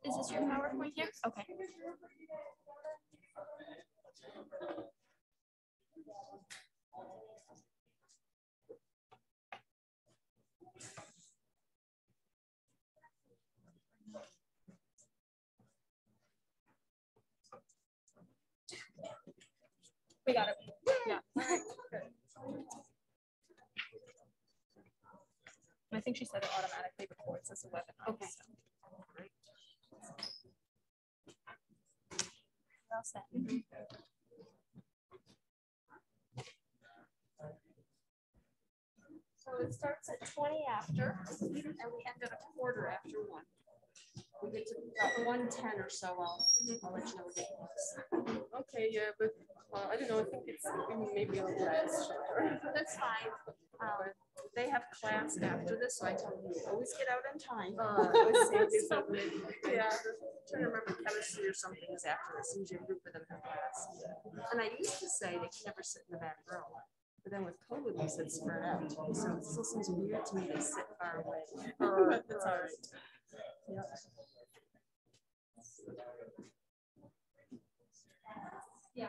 Is this your PowerPoint here? Okay. We got it. Yeah. I think she said it automatically before it says the webinar. Okay. So. Great. We're all set. So it starts at 20 after, and we end at a quarter after 1. We get to about 1:10 or so. I'll let you know what it is. Okay, yeah, but I don't know. I think it's maybe a little shorter. That's fine. They have class after this, so I tell them you always get out on time. So, yeah, I'm trying to remember chemistry or something is after this. Usually a group of them have class. And I used to say they can never sit in the back row. But then with COVID, we said spread out. So it still seems weird to me they sit far away. But that's all right. Yep. Yeah.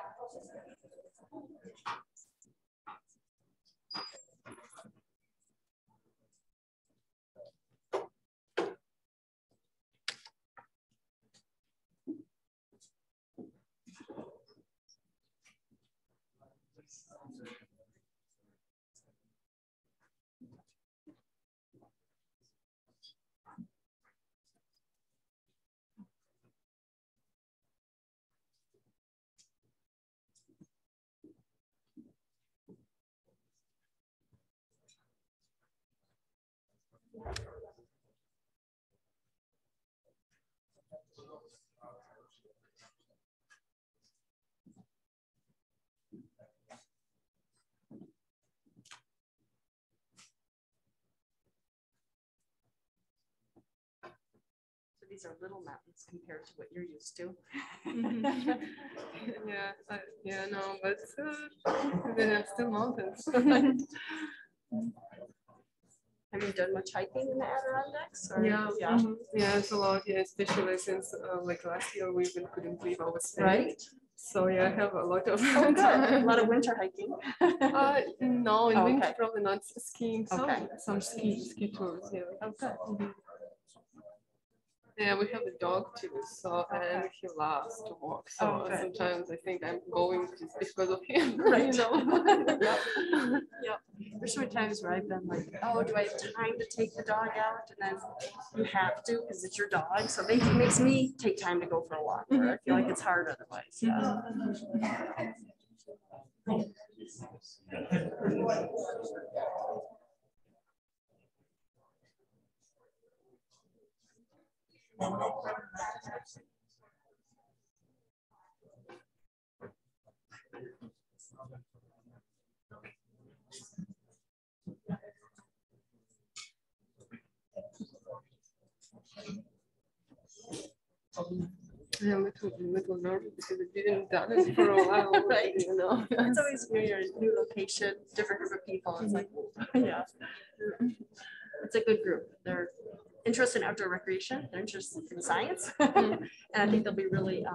These are little mountains compared to what you're used to. Yeah, no, but they are still mountains. Have you done much hiking in the Adirondacks? Or? Yeah, yeah, it's a lot. Yeah, especially since like last year we even couldn't leave our state. Right. So yeah, I have a lot of good. A lot of winter hiking. No, in winter probably not skiing. Some ski tours. Yeah. Okay. Yeah, we have a dog too, so and he loves to walk. So sometimes I think I'm going just because of him. Right. You know. Yep. There's so many times where I've been like, oh, do I have time to take the dog out? And then you have to because it's your dog. So it makes me take time to go for a walk. Where I feel like it's hard otherwise. Yeah. Yeah, I'm a little nervous because I didn't done it for a while, right? You know, it's always new location, different group of people. It's like, yeah, it's a good group. They're interested in outdoor recreation. They're interested in science, and I think they'll be really,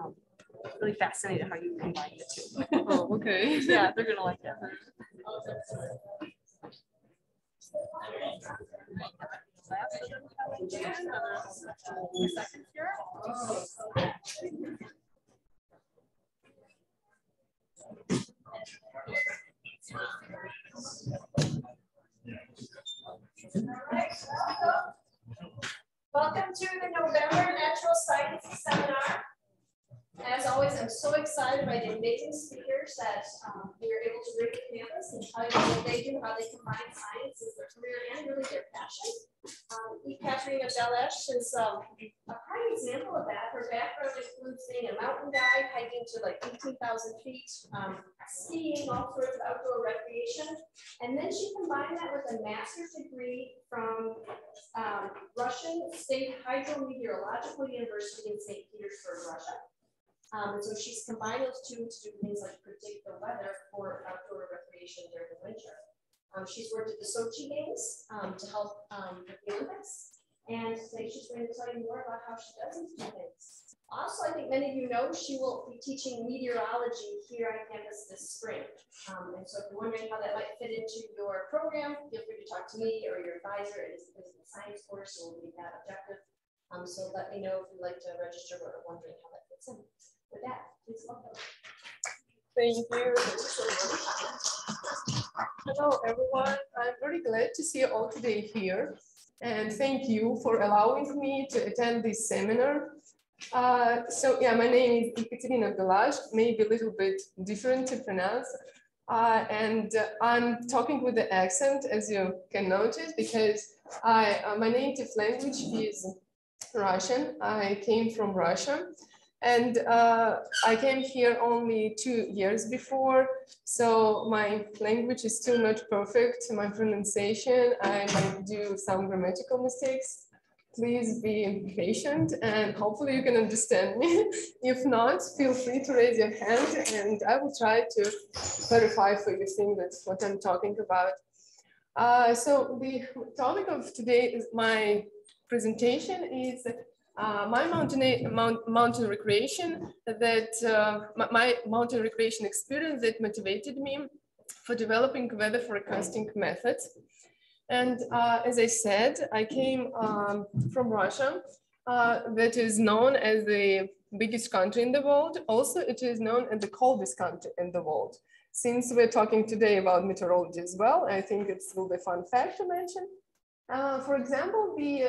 really fascinated how you combine the two. Oh, okay. Yeah, they're gonna like it. Welcome to the November Natural Science Seminar. As always, I'm so excited by the amazing speakers that we are able to bring to campus and tell you what they do, how they combine science as their career and really their passion. Katerina Belash is a prime example of that. Her background includes being a mountain guide, hiking to like 18,000 feet, skiing, all sorts of outdoor recreation. And then she combined that with a master's degree from Russian State Hydrometeorological University in St. Petersburg, Russia. And so she's combined those two to do things like predict the weather for outdoor recreation during the winter. She's worked at the Sochi Games to help with the Olympics. And today she's going to tell you more about how she does these two things. Also, I think many of you know she will be teaching meteorology here on campus this spring. And so if you're wondering how that might fit into your program, feel free to talk to me or your advisor. It is a business science course, so we'll meet that objective. So let me know if you'd like to register or wondering how that fits in. With that, please welcome. Thank you. Thank you so much. Hello, everyone. I'm very glad to see you all today here. And thank you for allowing me to attend this seminar. So yeah, my name is Belash, maybe a little bit different to pronounce. I'm talking with the accent, as you can notice, because my native language is Russian. I came from Russia. And I came here only 2 years before, so my language is still not perfect. My pronunciation, I might do some grammatical mistakes. Please be patient and hopefully you can understand me. If not, feel free to raise your hand and I will try to clarify for you things that's what I'm talking about. So the topic of today is my presentation is my mountain recreation my mountain recreation experience that motivated me for developing weather forecasting methods. And as I said, I came from Russia, that is known as the biggest country in the world. Also, it is known as the coldest country in the world. Since we're talking today about meteorology as well, I think it will be a fun fact to mention. For example, the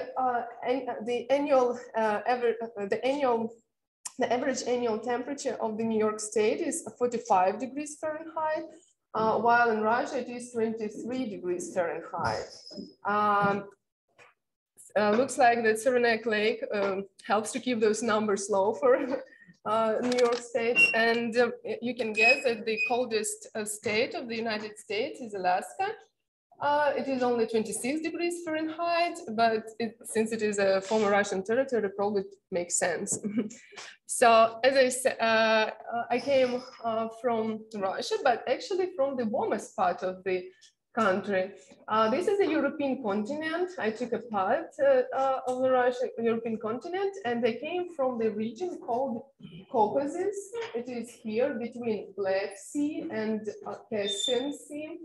average annual temperature of the New York State is 45 degrees Fahrenheit, while in Russia it is 23 degrees Fahrenheit. Looks like the Saranac Lake helps to keep those numbers low for New York State. And you can guess that the coldest state of the United States is Alaska. It is only 26 degrees Fahrenheit, but since it is a former Russian territory, it probably makes sense. So as I said, I came from Russia, but actually from the warmest part of the country. This is a European continent. I took a part of the European continent, and I came from the region called Caucasus. It is here between Black Sea and Caspian Sea.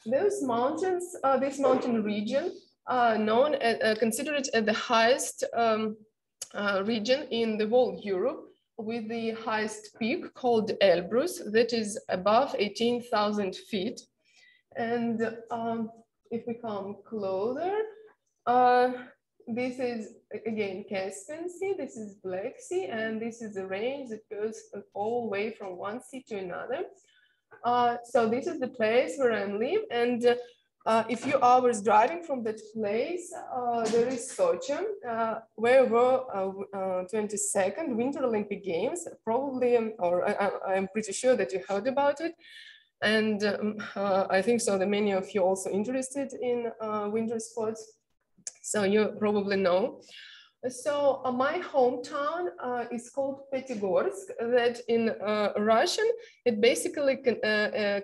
Those mountains, this mountain region, considered as the highest region in the whole Europe, with the highest peak called Elbrus, that is above 18,000 feet. And if we come closer, this is again Caspian Sea, this is Black Sea, and this is a range that goes all the way from one sea to another. So this is the place where I live, and a few hours driving from that place, there is Sochi, where were 22nd Winter Olympic Games, probably, or I'm pretty sure that you heard about it. And I think so that many of you also interested in winter sports, so you probably know. So my hometown is called Pyatigorsk, that in Russian, it basically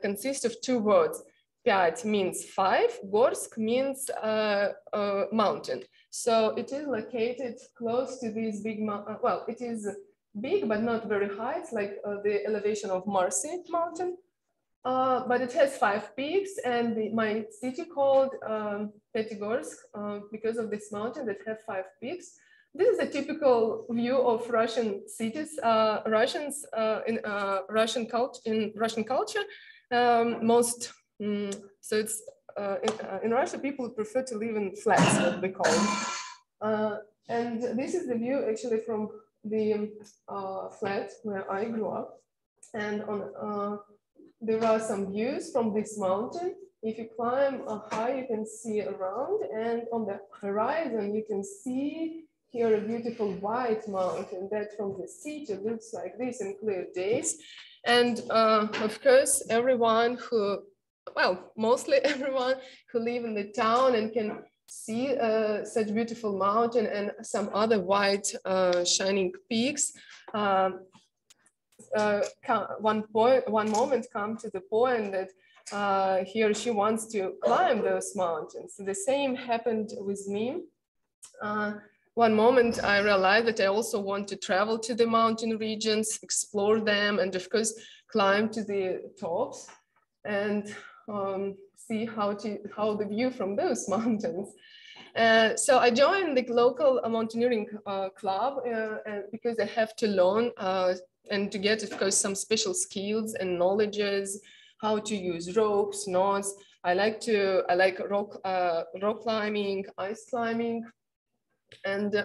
consists of two words. Pyat means 5, Gorsk means mountain. So it is located close to this big mountain. Well, it is big, but not very high. It's like the elevation of Marcy mountain. But it has 5 peaks, and my city called Pyatigorsk because of this mountain that have 5 peaks. This is a typical view of Russian cities. Russians in Russian culture, so it's in Russia people prefer to live in flats, what we call it. And this is the view actually from the flat where I grew up, and on there are some views from this mountain. If you climb high, you can see around, and on the horizon, you can see here a beautiful white mountain that from the city looks like this in clear days. And of course, everyone who, well, mostly everyone who live in the town and can see such beautiful mountain and some other white shining peaks, one moment come to the point that he or she wants to climb those mountains. So the same happened with me. one moment I realized that I also want to travel to the mountain regions, explore them, and of course, climb to the tops and see how the view from those mountains. So I joined the local mountaineering club because I have to learn and to get, of course, some special skills and knowledges, how to use ropes, knots. I like rock climbing, ice climbing, and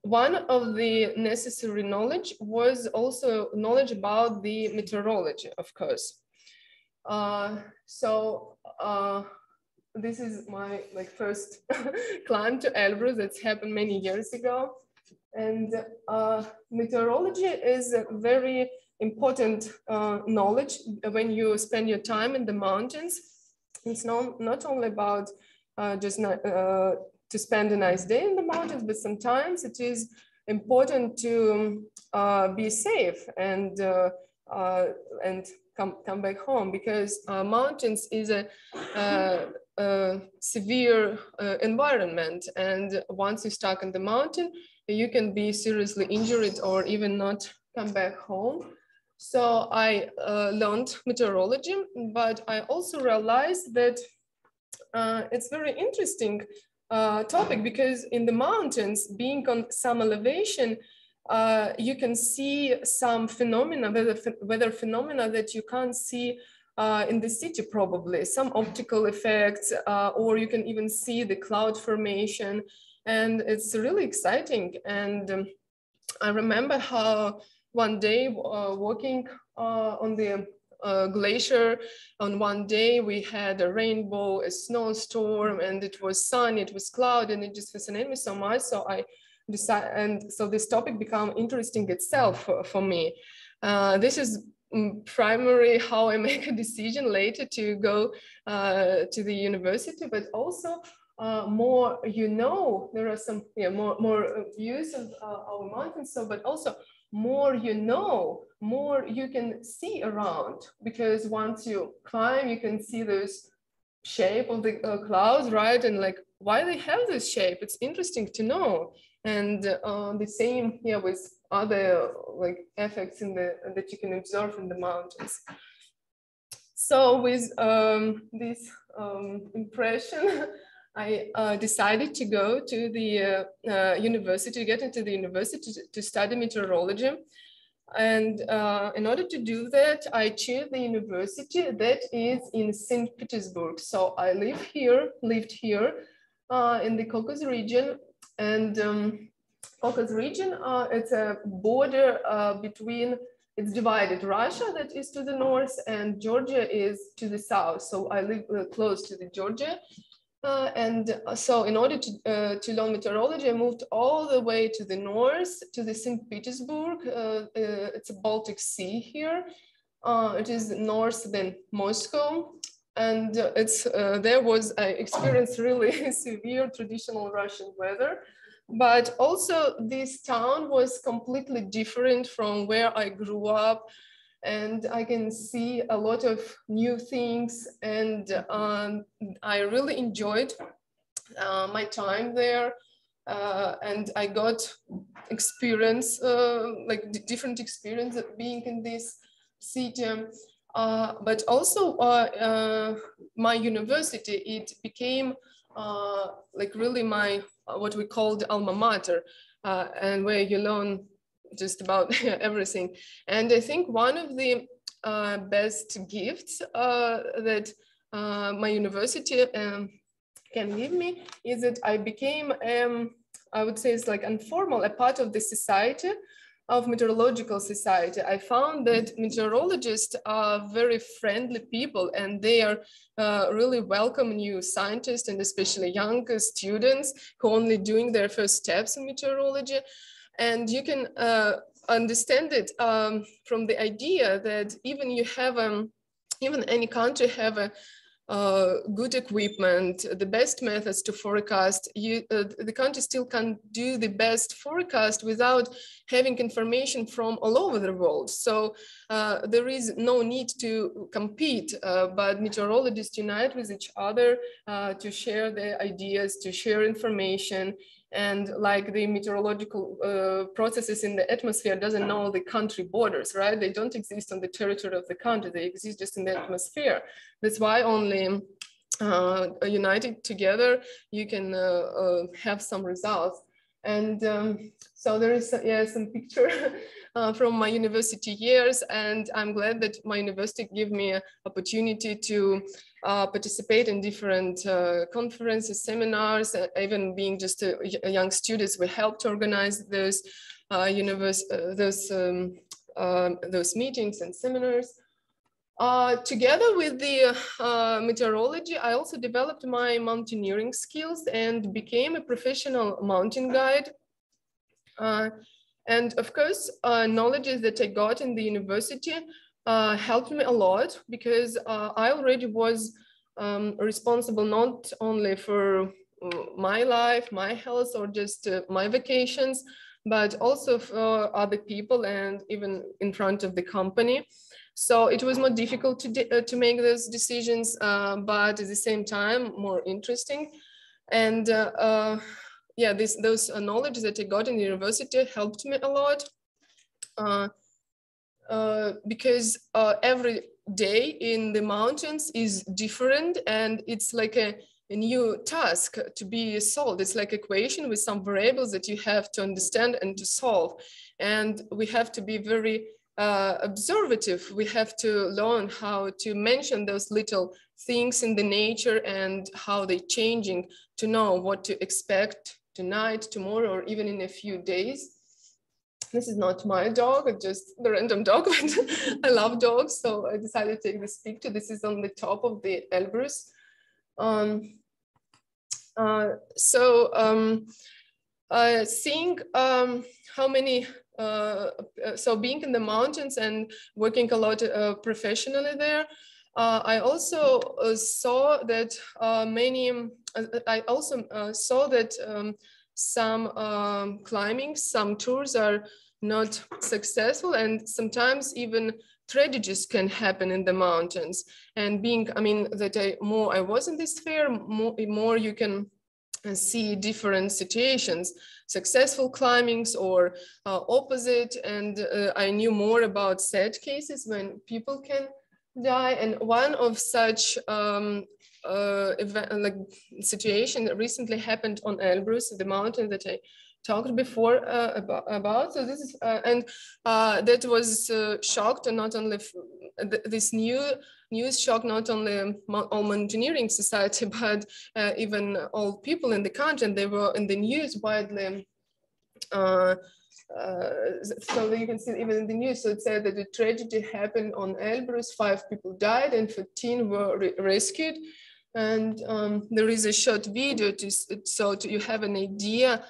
one of the necessary knowledge was also knowledge about the meteorology, of course. This is my first climb to Elbrus. That's happened many years ago. And meteorology is a very important knowledge when you spend your time in the mountains. It's not only about to spend a nice day in the mountains, but sometimes it is important to be safe and come back home, because mountains is a severe environment, and once you're stuck in the mountain, you can be seriously injured or even not come back home. So I learned meteorology, but I also realized that it's very interesting topic, because in the mountains, being on some elevation, you can see some phenomena, weather phenomena that you can't see in the city, probably some optical effects, or you can even see the cloud formation, and it's really exciting. And I remember how one day walking on the glacier, on one day we had a rainbow, a snowstorm, and it was sun, it was cloud, and it just fascinated me so much. So I decided, and so this topic became interesting itself for me. This is primary how I make a decision later to go to the university, but also more, there are some more views of our mountains. So, but also more more you can see around, because once you climb, you can see those shape of the clouds, right? And like why they have this shape, it's interesting to know. And the same here with other effects that you can observe in the mountains. So with this impression, I decided to go to the university, get into the university to study meteorology. And in order to do that, I chose the university that is in St. Petersburg. So I lived here in the Caucasus region. And Caucasus region, it's a border between, it's divided. Russia, that is to the north, and Georgia is to the south. So I live close to the Georgia. So in order to learn meteorology, I moved all the way to the north, to the St. Petersburg. It's a Baltic Sea here. It is north than Moscow. And I experienced really severe traditional Russian weather. But also this town was completely different from where I grew up. And I can see a lot of new things, and I really enjoyed my time there, and I got experience, different experience of being in this city. But also my university, it became really my what we called alma mater, and where you learn just about everything. And I think one of the best gifts that my university can give me is that I became, I would say it's like informal, a part of the society, of meteorological society. I found that meteorologists are very friendly people, and they are really welcome new scientists, and especially young students who are only doing their first steps in meteorology. And you can understand it from the idea that even any country have a good equipment, the best methods to forecast, the country still can do the best forecast without having information from all over the world. So there is no need to compete, but meteorologists unite with each other to share their ideas, to share information. And like the meteorological processes in the atmosphere doesn't know the country borders, right? They don't exist on the territory of the country. They exist just in the atmosphere. That's why only united together, you can have some results. And so there is some picture from my university years, and I'm glad that my university gave me an opportunity to participate in different conferences, seminars, even being just a young students. We helped organize those those meetings and seminars. Together with the meteorology, I also developed my mountaineering skills and became a professional mountain guide. And of course, knowledge that I got in the university helped me a lot, because I already was responsible not only for my life, my health, or just my vacations, but also for other people and even in front of the company. So it was more difficult to make those decisions, but at the same time, more interesting. And yeah, those knowledge that I got in the university helped me a lot, because every day in the mountains is different, and it's like a new task to be solved. It's like equation with some variables that you have to understand and to solve. And we have to be very observative. We have to learn how to mention those little things in the nature and how they're changing, to know what to expect tonight, tomorrow, or even in a few days. This is not my dog, it's just the random dog, but I love dogs, so I decided to take this picture. This is on the top of the Elbrus. Seeing how many, so being in the mountains and working a lot professionally there, I also saw that some climbing, some tours are not successful, and sometimes even tragedies can happen in the mountains. And being, I mean, that I was in this fair, more you can see different situations, successful climbings or opposite. And I knew more about sad cases when people can die. And one of such event, like situation that recently happened on Elbrus, the mountain that I talked before about. So this is, and that was shocked, and not only this news shocked not only all mountaineering society, but even all people in the country, and they were in the news widely. So you can see even in the news, so it said that the tragedy happened on Elbrus, 5 people died and 14 were rescued. And there is a short video, so you have an idea.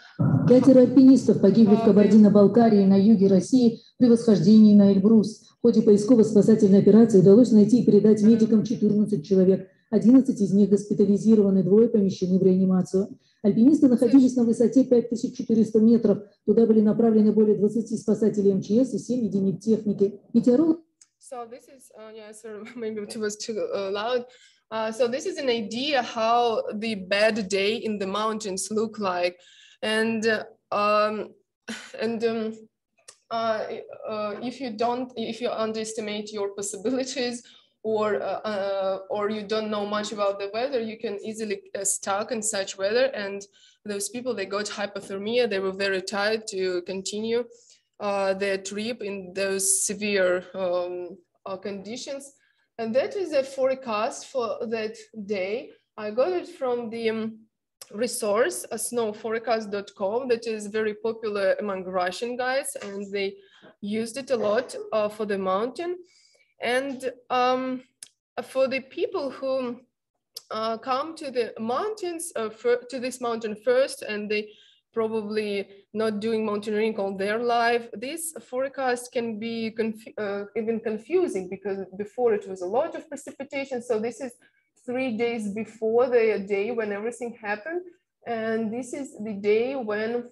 5 альпинистов погибли в Кабардино-Балкарии на юге России при восхождении на Эльбрус. В ходе поисково-спасательной операции удалось найти и передать медикам 14 человек. 11 из них госпитализированы, 2 помещены в реанимацию. Альпинисты находились на высоте 5400 метров. Туда были направлены более 20 спасателей МЧС и 7 единиц техники. Метеорологи. So this is, yeah, sorry, maybe it was too loud. So this is an idea how the bad day in the mountains look like. And if you underestimate your possibilities, or you don't know much about the weather, you can easily stuck in such weather. And those people, they got hypothermia. They were very tired to continue their trip in those severe conditions. And that is a forecast for that day. I got it from the resource, snowforecast.com, that is very popular among Russian guys, and they used it a lot for the mountain. And for the people who come to the mountains, to this mountain first, and they probably not doing mountaineering all their life, this forecast can be even confusing, because before it was a lot of precipitation. So this is 3 days before the day when everything happened. And this is the day when,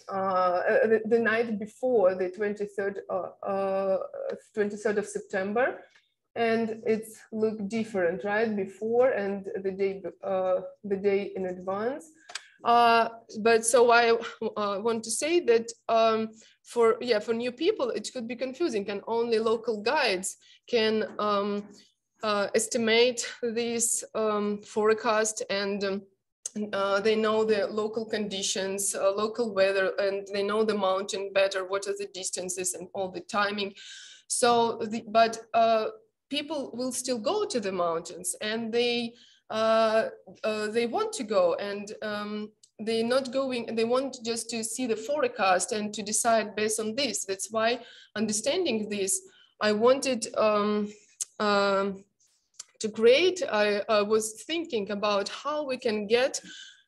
the night before the 23rd of September. And it's looked different, right? Before and the day in advance. But so I want to say that for new people, it could be confusing, and only local guides can estimate this forecast, and they know the local conditions, local weather, and they know the mountain better, what are the distances and all the timing. So, people will still go to the mountains, and they want to go, and they're not going, they want just to see the forecast and to decide based on this. That's why, understanding this, I wanted to create, I was thinking about how we can get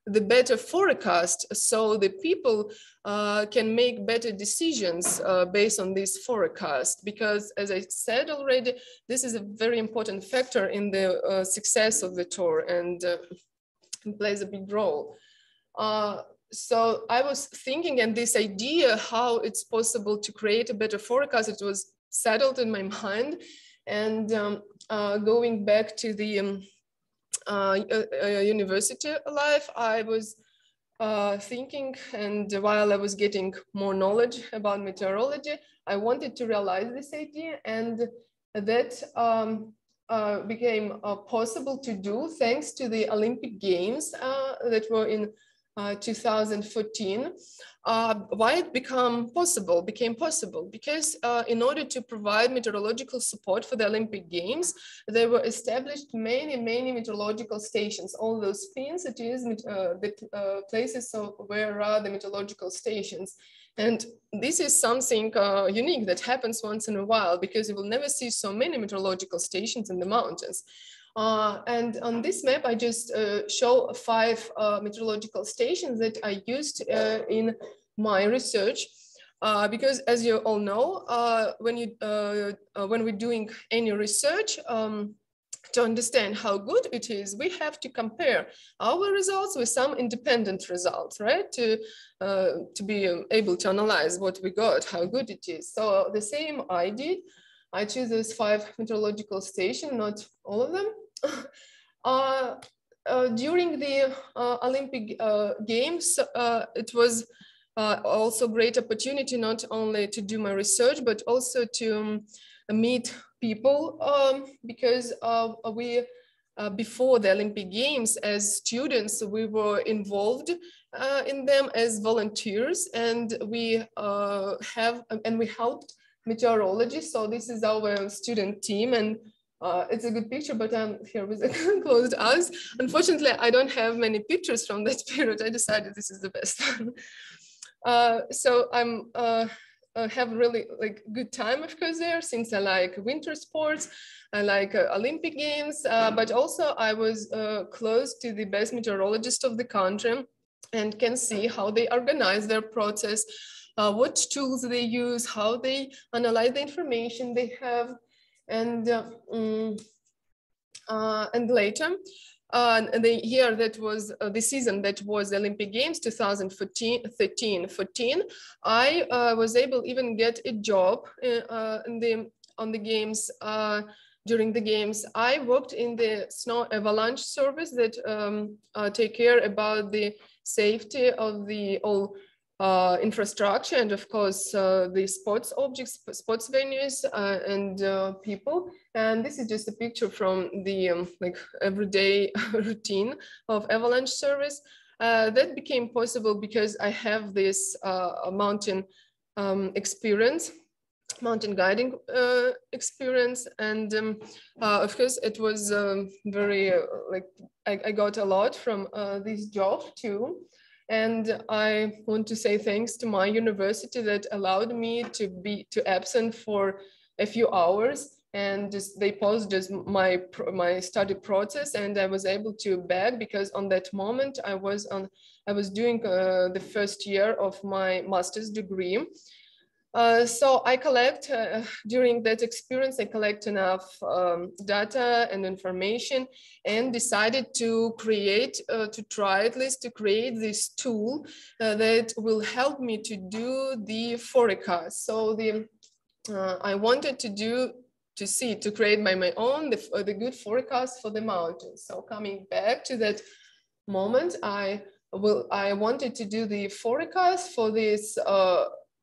the better forecast so the people can make better decisions based on this forecast. Because as I said already, this is a very important factor in the success of the tour, and plays a big role. So I was thinking, and this idea how it's possible to create a better forecast, it was settled in my mind. And going back to the university life, I was thinking, and while I was getting more knowledge about meteorology, I wanted to realize this idea, and that became possible to do thanks to the Olympic Games that were in 2014. Why it became possible? Because in order to provide meteorological support for the Olympic Games, there were established many meteorological stations. All those pins, it is the places where are the meteorological stations. And this is something unique that happens once in a while, because you will never see so many meteorological stations in the mountains. And on this map, I just show 5 meteorological stations that I used in my research. Because as you all know, when we're doing any research, to understand how good it is, we have to compare our results with some independent results, right? To be able to analyze what we got, how good it is. So the same I did. I choose those 5 meteorological stations, not all of them. During the Olympic Games, it was also a great opportunity not only to do my research, but also to meet people, because we, before the Olympic Games, as students, we were involved in them as volunteers, and we helped meteorology. So this is our student team, and it's a good picture, but I'm here with a closed eyes. Unfortunately, I don't have many pictures from that period. I decided this is the best one. So I'm have really like good time, of course, there, since I like winter sports. I like Olympic Games, but also I was close to the best meteorologist of the country, and can see how they organize their process, what tools they use, how they analyze the information they have. And later, the year that was the season that was the Olympic Games 2013-14, I was able even get a job on the games. During the games, I worked in the snow avalanche service that take care about the safety of the all infrastructure, and of course the sports objects, sports venues, and people. And this is just a picture from the like everyday routine of avalanche service. That became possible because I have this mountain experience, mountain guiding experience, and of course it was very like I got a lot from this job too. And I want to say thanks to my university that allowed me to absent for a few hours, and just they paused just my study process, and I was able to back, because on that moment I was doing the first year of my master's degree. So I collect, during that experience, I collect enough data and information and decided to create, to try at least to create this tool that will help me to do the forecast. So I wanted to create by my own the good forecast for the mountains. So coming back to that moment, I wanted to do the forecast for this,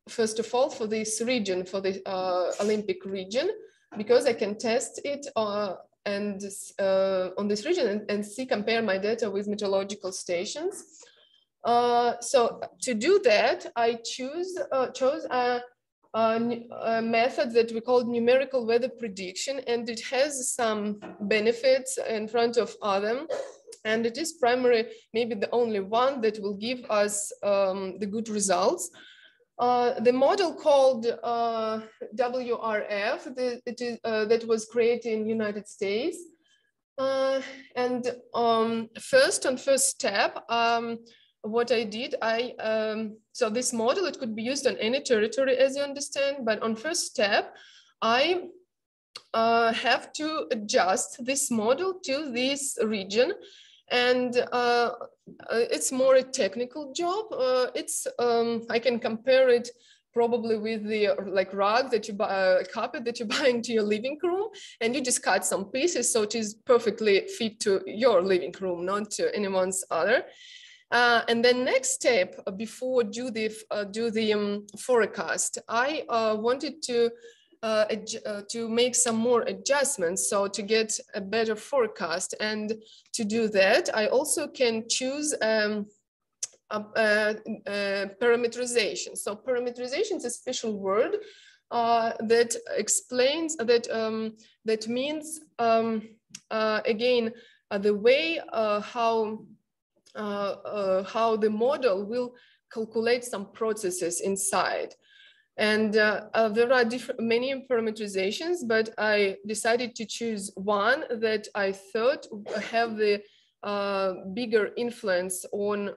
first of all, for this region, for the Olympic region, because I can test it on this region and compare my data with meteorological stations. So to do that, I chose a method that we call numerical weather prediction, and it has some benefits in front of them. And it is maybe the only one that will give us the good results. The model called WRF, that was created in the United States. First step, what I did, so this model, it could be used on any territory, as you understand, but on first step, I have to adjust this model to this region. And it's more a technical job. I can compare it probably with the rug that you buy, carpet that you buy into your living room, and you just cut some pieces so it is perfectly fit to your living room, not to anyone's other. And then next step, before do the forecast, I wanted to make some more adjustments, so to get a better forecast. And to do that, I also can choose parameterization. So parameterization is a special word that explains that means again the way how the model will calculate some processes inside. And there are many parameterizations, but I decided to choose one that I thought have the bigger influence on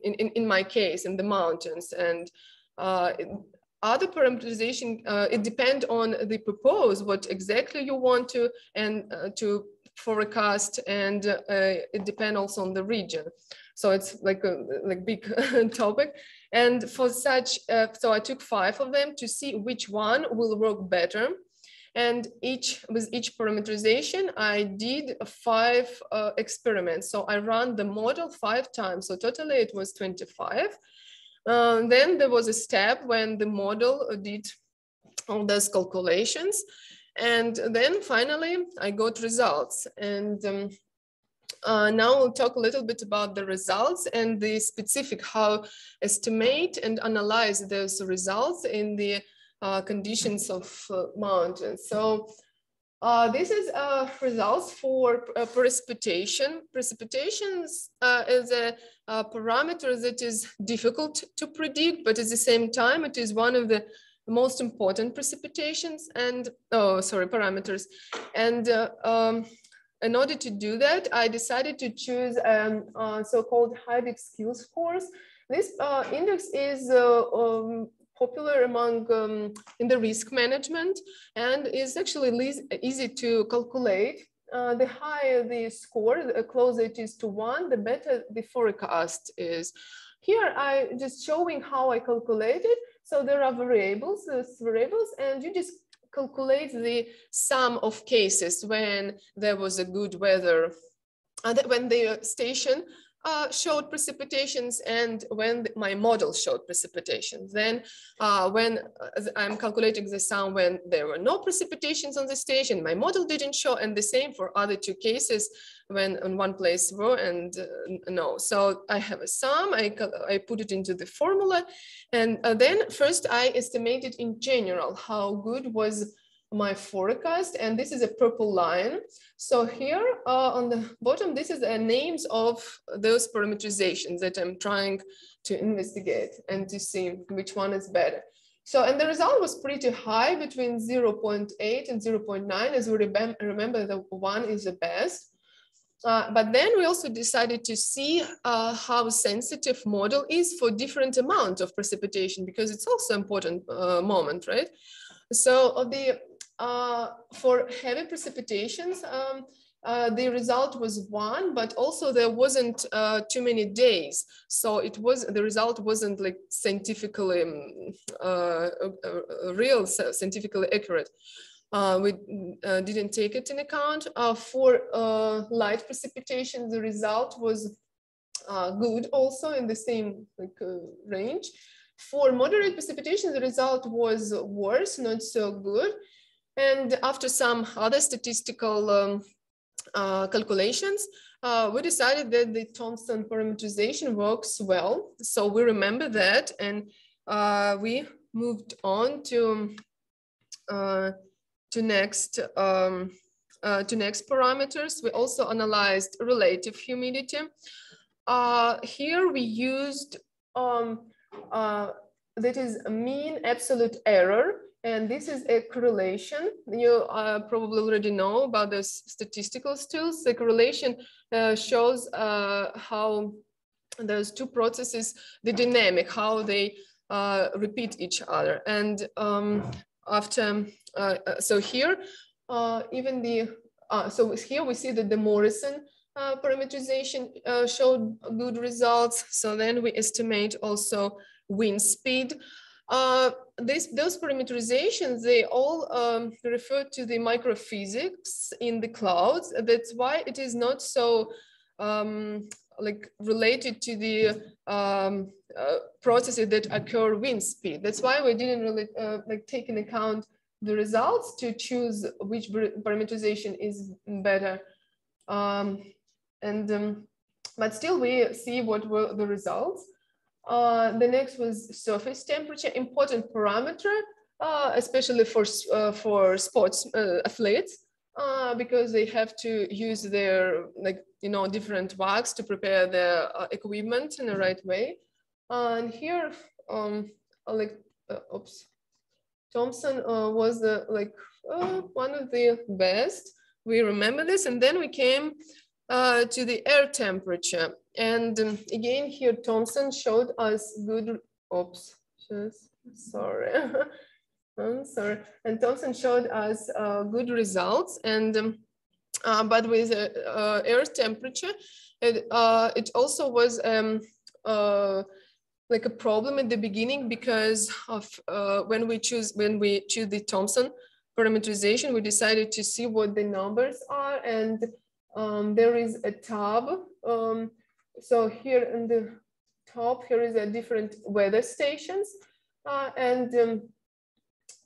in my case, in the mountains. And other parameterization, it depends on the purpose, what exactly you want to forecast, and it depends also on the region. So it's like a big topic. And for such, so I took 5 of them to see which one will work better. And with each parameterization, I did 5 experiments. So I ran the model 5 times. So totally it was 25. Then there was a step when the model did all those calculations. And then finally I got results. And now we'll talk a little bit about the results and the specific how estimate and analyze those results in the conditions of mountains. So this is results for precipitation. Precipitation is a parameter that is difficult to predict, but at the same time, it is one of the most important precipitations and parameters. And in order to do that, I decided to choose so-called Heidelberg skill scores. This index is popular among in the risk management, and is actually easy to calculate. The higher the score, the closer it is to 1, the better the forecast is. Here I just showing how I calculated. So there are variables, and you just calculate the sum of cases when there was a good weather, when the station showed precipitations and when my model showed precipitations. Then when I'm calculating the sum when there were no precipitations on the station, my model didn't show, and the same for other 2 cases when in one place were and no. So I have a sum, I put it into the formula, and then first I estimated in general how good was my forecast, and this is a purple line. So here on the bottom, this is the names of those parameterizations that I'm trying to investigate and to see which one is better. So, and the result was pretty high, between 0.8 and 0.9, as we remember the 1 is the best. But then we also decided to see how sensitive model is for different amount of precipitation, because it's also an important moment, right? So for heavy precipitations, the result was 1, but also there wasn't too many days. So the result wasn't like scientifically real, scientifically accurate. We didn't take it in account. For light precipitation, the result was good also in the same range. For moderate precipitation, the result was worse, not so good. And after some other statistical calculations, we decided that the Thomson parameterization works well. So we remember that, and we moved on to next parameters. We also analyzed relative humidity. Here we used that is a mean absolute error, and this is a correlation. You probably already know about those statistical tools. The correlation shows how those two processes, the dynamic, how they repeat each other. And so here, even the, so here we see that the Morrison parameterization showed good results. So then we estimate also wind speed. Those parameterizations, they all refer to the microphysics in the clouds. That's why it is not so like related to the processes that occur wind speed. That's why we didn't really like take into account the results to choose which parameterization is better. But still we see what were the results. The next was surface temperature, important parameter, especially for sports athletes, because they have to use their different wax to prepare their equipment in the right way. And here, Thomson was one of the best. We remember this, and then we came to the air temperature. And again, here Thomson showed us good, sorry. I'm sorry. And Thomson showed us good results. And but with air temperature, it also was like a problem at the beginning, because of when we choose the Thomson parameterization, we decided to see what the numbers are. And there is a tab. So here in the top, here is a different weather stations, and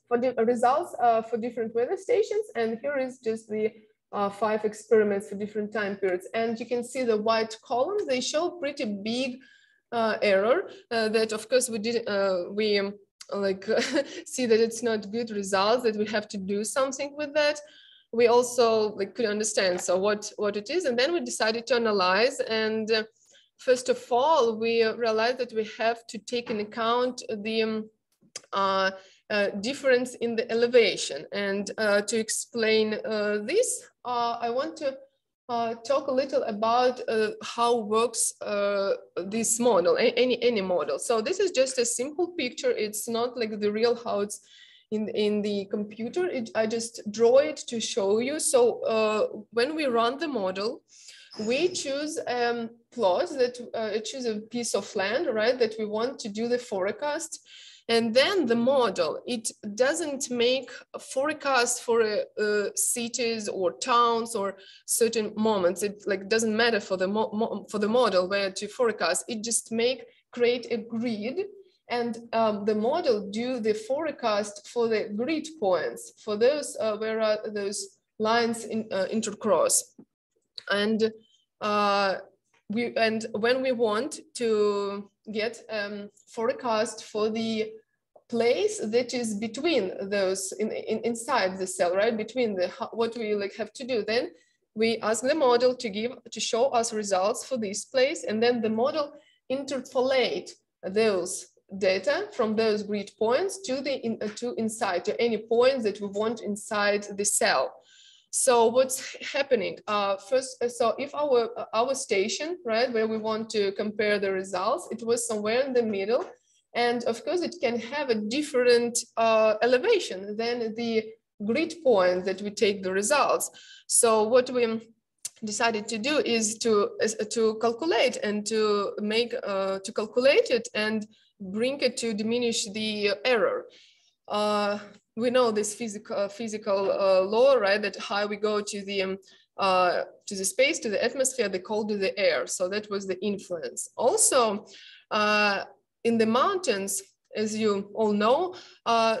for the results for different weather stations. And here is just the 5 experiments for different time periods. And you can see the white columns, they show pretty big error that of course we did, see that it's not good results, that we have to do something with that. We also could understand so what it is, and then we decided to analyze. And first of all, we realized that we have to take into account the difference in the elevation. And to explain this, I want to talk a little about how works this model, any model. So this is just a simple picture. It's not like the real how it's in the computer. I just draw it to show you. So when we run the model, we choose plot that choose a piece of land, right, that we want to do the forecast. And then the model, it doesn't make a forecast for cities or towns or certain moments. It doesn't matter for the model where to forecast. It just create a grid, and the model do the forecast for the grid points, for those where those lines intercross. And when we want to get forecast for the place that is between those inside the cell, right, between what we have to do, then we ask the model to show us results for this place, and then the model interpolate those data from those grid points to inside, to any points that we want inside the cell. So what's happening? First, so if our station, right, where we want to compare the results, it was somewhere in the middle, and of course it can have a different elevation than the grid point that we take the results. So what we decided to do is to calculate and to make to calculate it and bring it to diminish the error. We know this physical law, right? That how we go to the space, to the atmosphere, the colder the air. So that was the influence. Also, in the mountains, as you all know,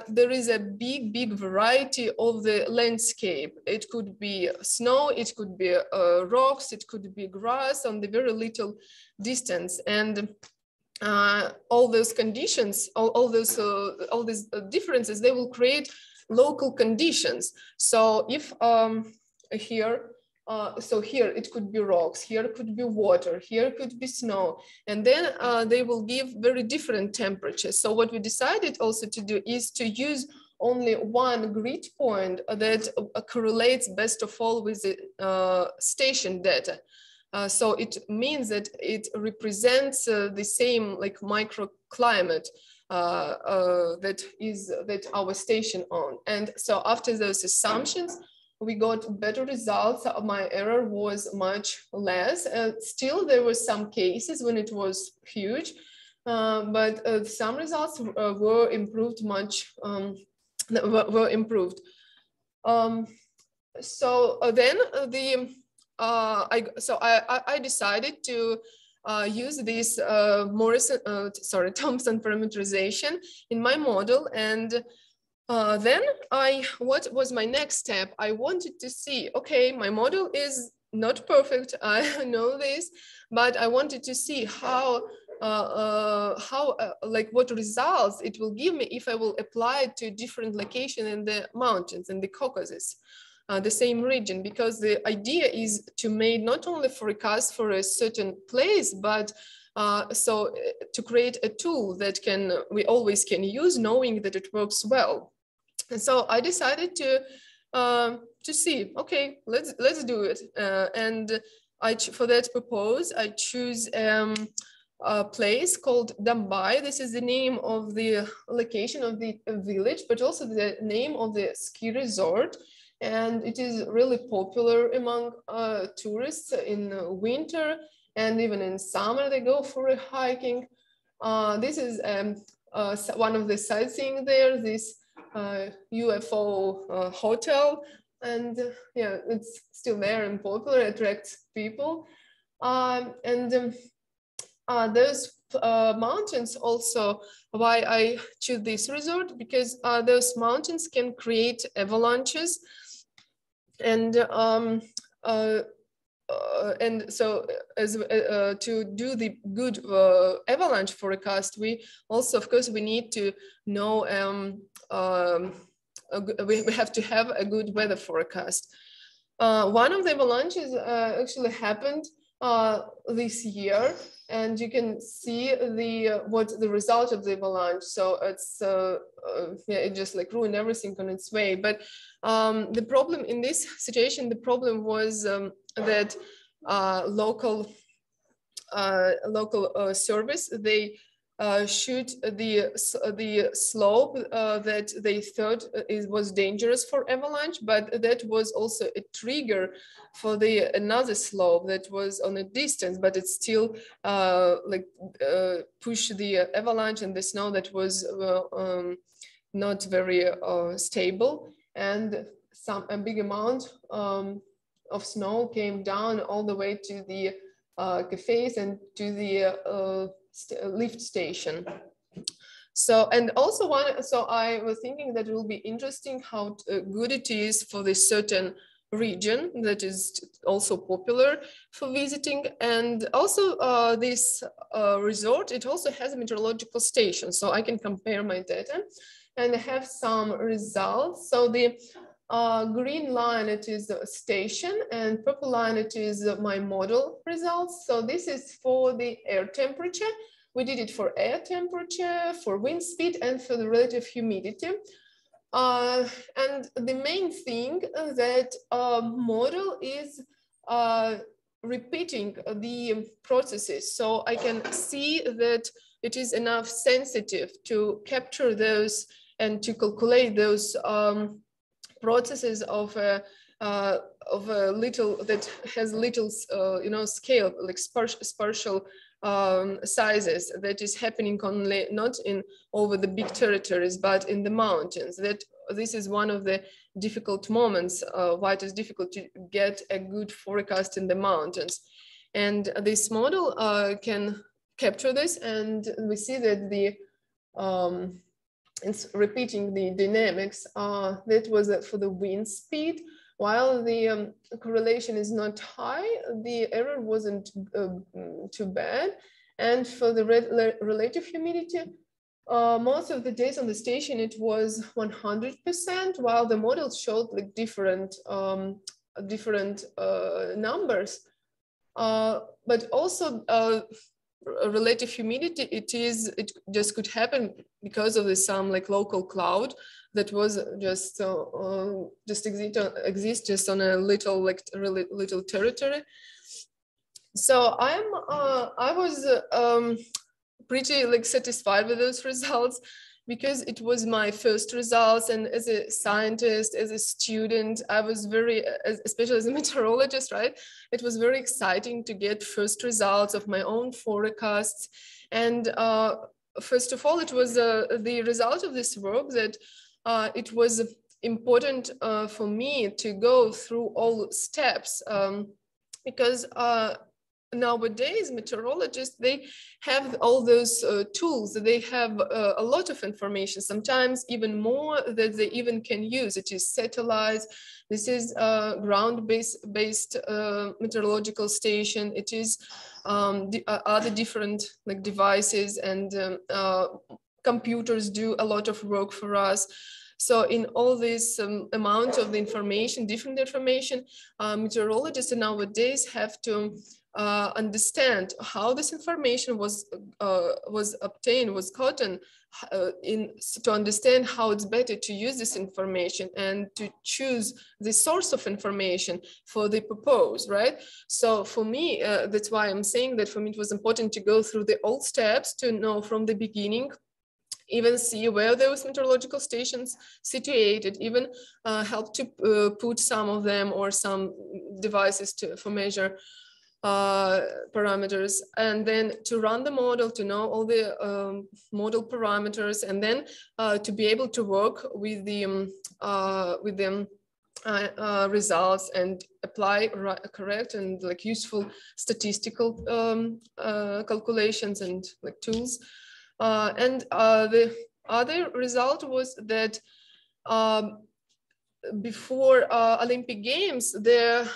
there is a big variety of the landscape. It could be snow, it could be rocks, it could be grass on the very little distance. And all those conditions, all these differences, they will create local conditions. So if here it could be rocks, here could be water, here could be snow, and then they will give very different temperatures. So what we decided also to do is to use only one grid point that correlates best of all with the station data. So it means that it represents the same like microclimate that our station on. And so after those assumptions, we got better results. My error was much less. Still, there were some cases when it was huge, but some results were improved much. Were improved. So then I decided to use this Thomson parameterization in my model. And then what was my next step? I wanted to see, okay, my model is not perfect, I know this, but I wanted to see like what results it will give me if I will apply it to a different location in the mountains, in the Caucasus, the same region, because the idea is to make not only forecast for a certain place, but to create a tool that we always can use, knowing that it works well. And so I decided to see, okay, let's do it. And for that purpose, I choose a place called Dombay. This is the name of the location of the village, but also the name of the ski resort. And it is really popular among tourists in winter, and even in summer they go for a hiking. This is one of the sightseeing there, this UFO hotel, and yeah, it's still there and popular, attracts people. Those mountains also, why I choose this resort, because those mountains can create avalanches. And so as to do the good avalanche forecast, we also, of course, we need to know, we have to have a good weather forecast. One of the avalanches actually happened this year, and you can see what the result of the avalanche. So it's yeah, it just like ruined everything on its way. But the problem in this situation, the problem was that local service, they shoot the slope that they thought was dangerous for avalanche, but that was also a trigger for another slope that was on a distance, but it still pushed the avalanche and the snow that was not very stable, and a big amount of snow came down all the way to the cafes and to the lift station. So, and also so I was thinking that it will be interesting how good it is for this certain region that is also popular for visiting. And also this resort, it also has a meteorological station, so I can compare my data and have some results. So the green line, it is a station, and purple line, it is my model results. So this is for the air temperature. We did it for air temperature, for wind speed, and for the relative humidity. And the main thing that model is repeating the processes. So I can see that it is enough sensitive to capture those and to calculate those processes of a little that has little scale, like spatial sizes, that is happening only not in over the big territories but in the mountains. That this is one of the difficult moments why it is difficult to get a good forecast in the mountains. And this model can capture this, and we see that the it's repeating the dynamics that was for the wind speed. While the correlation is not high, the error wasn't too bad. And for the relative humidity, most of the days on the station, it was 100%, while the model showed like different numbers. But also relative humidity, it just could happen because of some like local cloud that was just exist just on a little like really little territory. So I was pretty like satisfied with those results, because it was my first results, and as a scientist, as a student, I was very, especially as a meteorologist, right? It was very exciting to get first results of my own forecasts. And first of all, it was the result of this work that it was important for me to go through all steps, because nowadays meteorologists, they have all those tools. They have a lot of information, sometimes even more that they even can use. It is satellites, this is ground-based meteorological station, it is other different like devices, and computers do a lot of work for us. So in all this amount of the information, different information, meteorologists nowadays have to understand how this information was obtained, was gotten, to understand how it's better to use this information and to choose the source of information for the purpose, right? So for me, that's why I'm saying that for me it was important to go through the old steps to know from the beginning, even see where those meteorological stations situated, even help to put some of them or some devices for measure parameters, and then to run the model, to know all the model parameters, and then to be able to work with the results and apply correct and like useful statistical calculations and like tools. And the other result was that before Olympic Games, the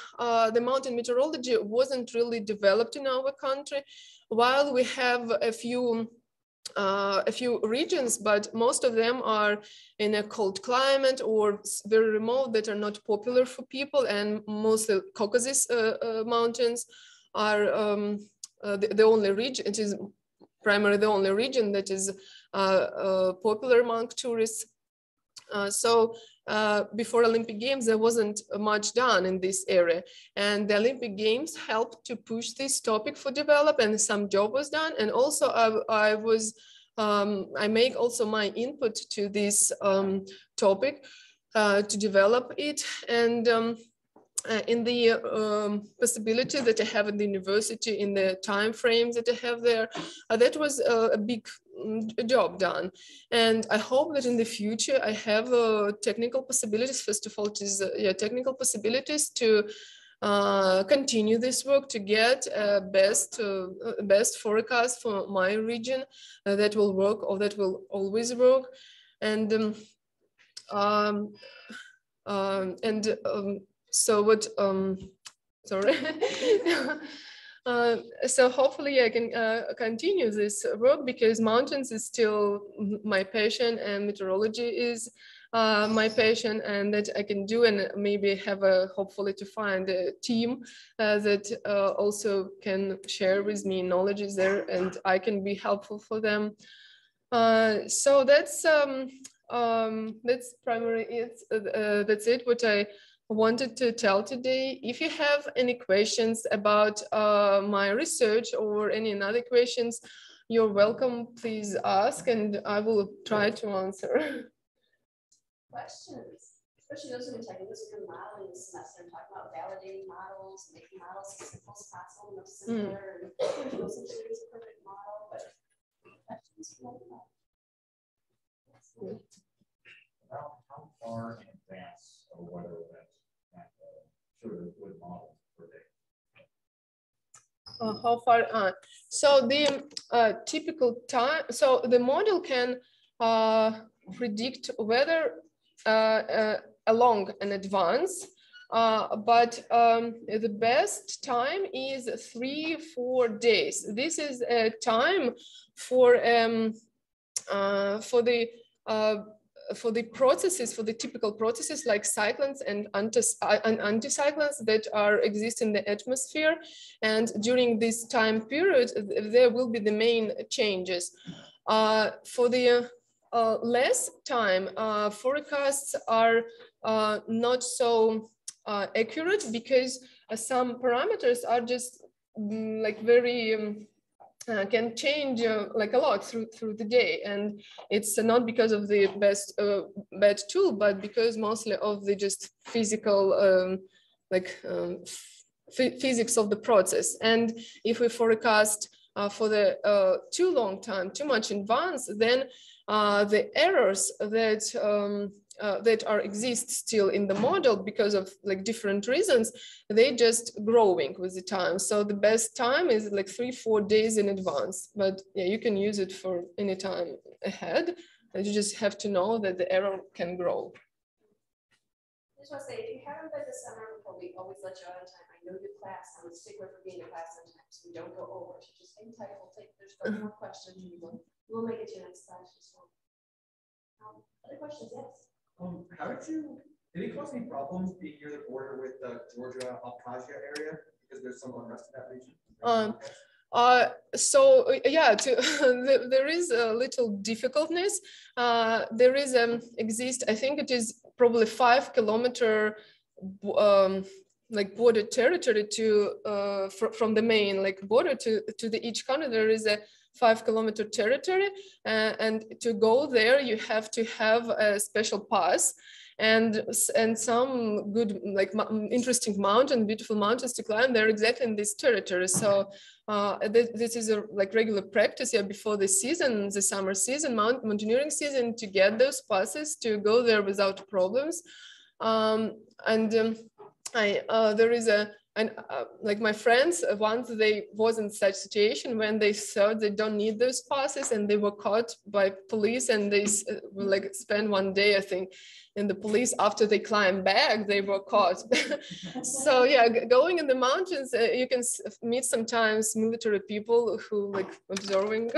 mountain meteorology wasn't really developed in our country. While we have a few regions, but most of them are in a cold climate or very remote, that are not popular for people, and most of the Caucasus mountains are the only region. It is primarily the only region that is popular among tourists. So before Olympic Games, there wasn't much done in this area, and the Olympic Games helped to push this topic for develop, and some job was done. And also I make also my input to this topic to develop it. And in the possibility that I have in the university, in the time frames that I have there, that was a big job done. And I hope that in the future I have technical possibilities. First of all, it is technical possibilities to continue this work, to get best forecast for my region that will work, or that will always work. And so what, sorry. So hopefully I can continue this work, because mountains is still my passion, and meteorology is my passion, and that I can do, and maybe have hopefully to find a team that also can share with me knowledge is there, and I can be helpful for them. So that's that's primary. That's it. What I wanted to tell today. If you have any questions about my research or any other questions, you're welcome. Please ask, and I will try to answer. Questions, especially those who have been taking this through modeling this semester and talking about validating models, making models as simple as possible, no simpler, and those are a perfect model. But questions? How far in advance of a weather event should a good model predict? How far on? So the typical time, so the model can predict weather along in advance, but the best time is 3-4 days. This is a time for the processes, for the typical processes like cyclones and anticyclones that are exist in the atmosphere. And during this time period, there will be the main changes. For the less time, forecasts are not so accurate because some parameters are just like very can change like a lot through the day, and it's not because of the bad tool, but because mostly of the just physical physics of the process. And if we forecast for the too long time, too much in advance, then the errors that exist still in the model because of like different reasons, they just growing with the time. So the best time is like 3-4 days in advance, but yeah, you can use it for any time ahead, and you just have to know that the error can grow. I just want to say, if you haven't been to seminar before, we always let you out on time. I know your class, I'm a stickler for being in class on time, so we don't go over. So just hang tight, there's no more questions. We'll make it to your next class as well. Other questions? Yes. Did it cause any problems being near the border with the Georgia Abkhazia area because there's some unrest in that region? So yeah, there is a little difficultness. There is I think it is probably 5 kilometer like border territory to from the main like border to the each country. There is a 5 kilometer territory, and to go there you have to have a special pass and some good like interesting beautiful mountains to climb. They're exactly in this territory. So this is a like regular practice before the season, the summer season, mountaineering season, to get those passes to go there without problems. There is like my friends, once they was in such situation when they thought they don't need those passes, and they were caught by police, and they like spent 1 day, I think, in the police. After they climbed back, they were caught. So yeah, going in the mountains, you can meet sometimes military people who like observing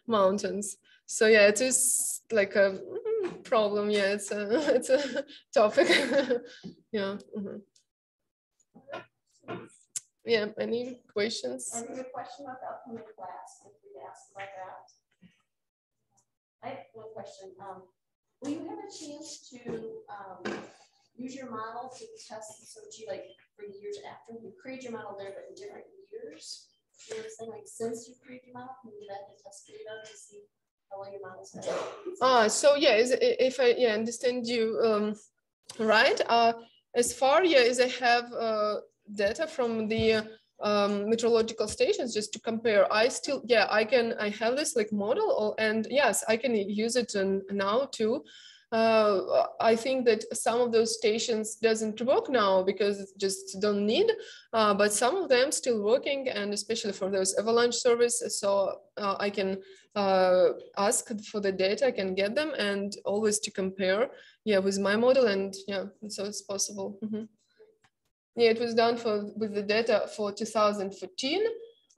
mountains. So yeah, it is like a problem. Yeah, it's a topic. Yeah. Mm-hmm. Yeah, any questions? Any question about the upcoming class? If we ask about that. I have one question. Will you have a chance to use your model to test the Sochi like for years after you create your model there, but in different years? You know what I'm saying? Like since you create your model, can you do that and test data to see how well your model's better? So yeah, if I understand you right, as far as I have data from the meteorological stations just to compare, I have this like model, and yes, I can use it now too. I think that some of those stations doesn't work now because it just don't need, but some of them still working, and especially for those avalanche services. So I can ask for the data, I can get them, and always to compare, with my model, and so it's possible. Mm-hmm. Yeah, it was done with the data for 2014.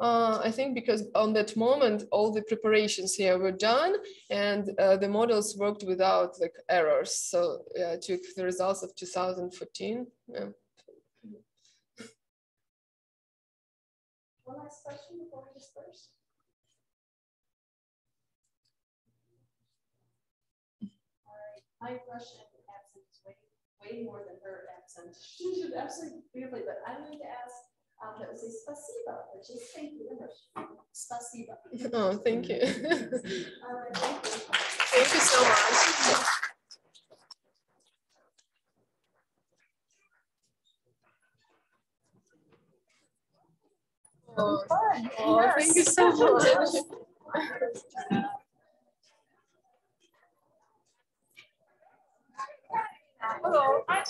I think because on that moment, all the preparations here were done, and the models worked without like errors. So yeah, I took the results of 2014. Yeah. One last question before we disperse. my Russian accent is way more than her accent. She did absolutely beautifully, but I'm going to ask that we say spasiba, which is thank you in Russian. Spasiba. Oh, thank you. All right, thank you. Thank you so much. Oh, thank you so much. Hello, I'm